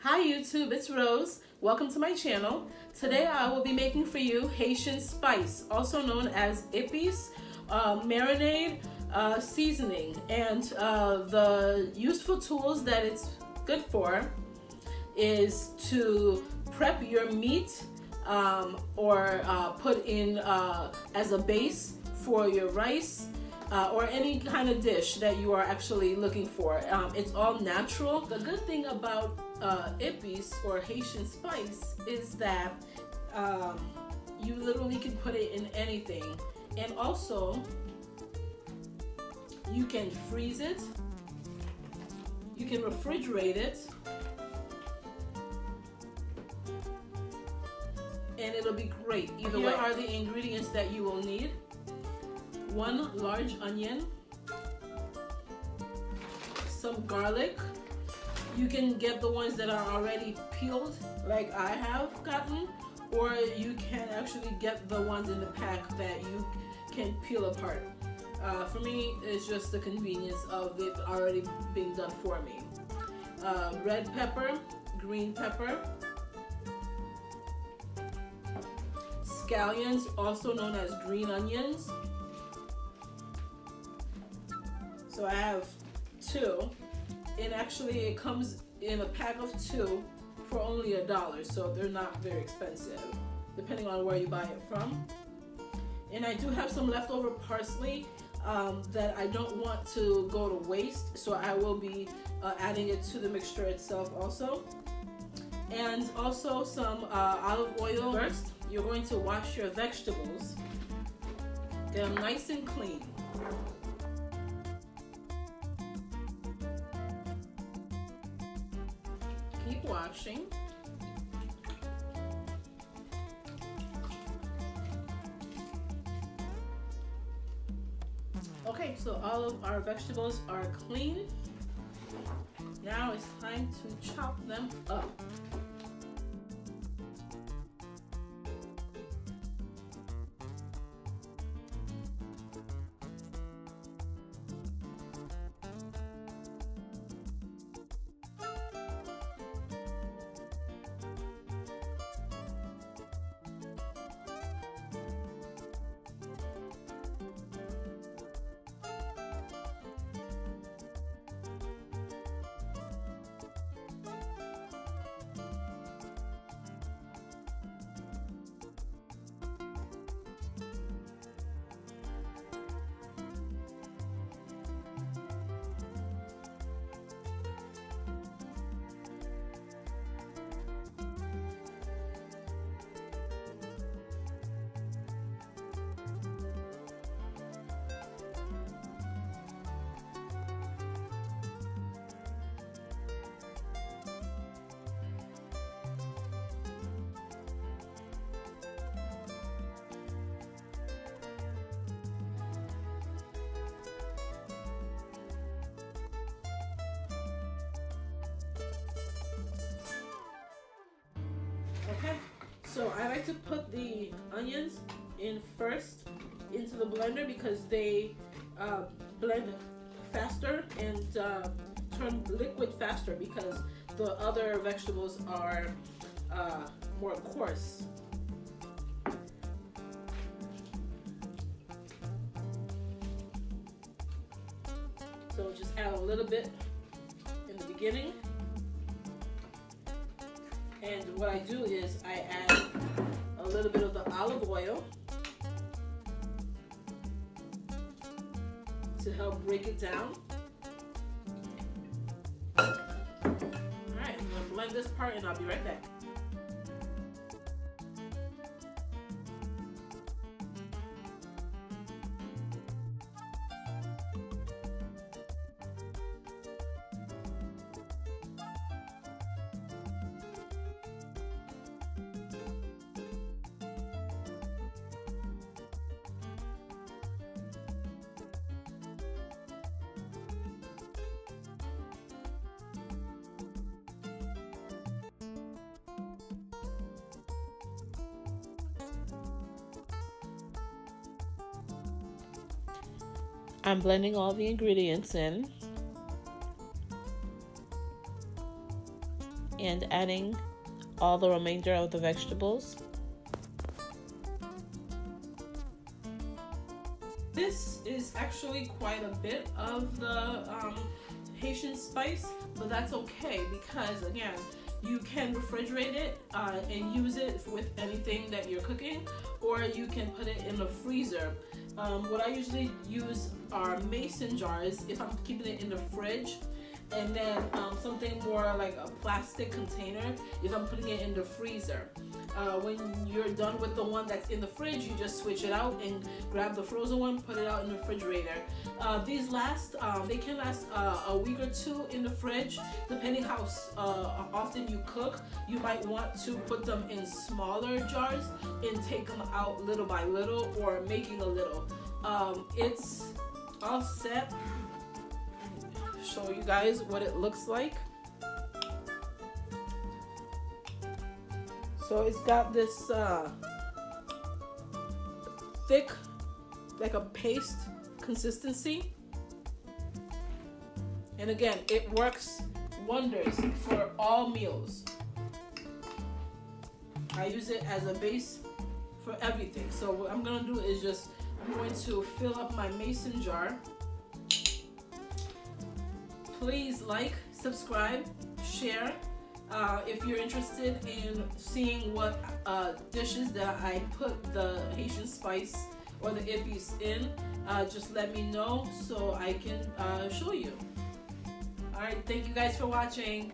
Hi YouTube, it's Rose. Welcome to my channel. Today I will be making for you Haitian Spice, also known as Epis marinade seasoning. And the useful tools that it's good for is to prep your meat or put in as a base for your rice or any kind of dish that you are actually looking for. It's all natural. The good thing about Epis or Haitian Spice is that you literally can put it in anything, and also you can freeze it, you can refrigerate it, and it'll be great either way. Here are the ingredients that you will need: 1 large onion, some garlic. You can get the ones that are already peeled like I have gotten, or you can actually get the ones in the pack that you can peel apart. For me, it's just the convenience of it already being done for me. Red pepper, green pepper, scallions, also known as green onions. So I have 2. And actually it comes in a pack of 2 for only $1, so they're not very expensive depending on where you buy it from. And I do have some leftover parsley that I don't want to go to waste, so I will be adding it to the mixture itself also. And also some olive oil. First, you're going to wash your vegetables, get them nice and clean. Keep washing. Okay, so all of our vegetables are clean. Now it's time to chop them up. Okay, so I like to put the onions in first into the blender because they blend faster and turn liquid faster, because the other vegetables are more coarse. So just add a little bit in the beginning. And what I do is I add a little bit of the olive oil to help break it down. All right, I'm gonna blend this part and I'll be right back. I'm blending all the ingredients in. and adding all the remainder of the vegetables. This is actually quite a bit of the Haitian spice, but that's okay because, again, you can refrigerate it and use it with anything that you're cooking, or you can put it in the freezer. What I usually use are mason jars if I'm keeping it in the fridge, and then something more like a plastic container if I'm putting it in the freezer. When you're done with the one that's in the fridge, you just switch it out and grab the frozen one, put it out in the refrigerator. These last, they can last a week or two in the fridge, depending how often you cook. You might want to put them in smaller jars and take them out little by little, or making a little. It's all set. Show you guys what it looks like. So it's got this thick, like a paste consistency. And again, it works wonders for all meals. I use it as a base for everything. So what I'm gonna do is I'm going to fill up my mason jar. Please like, subscribe, share. If you're interested in seeing what dishes that I put the Haitian spice or the Epis in, just let me know so I can show you. Alright, thank you guys for watching.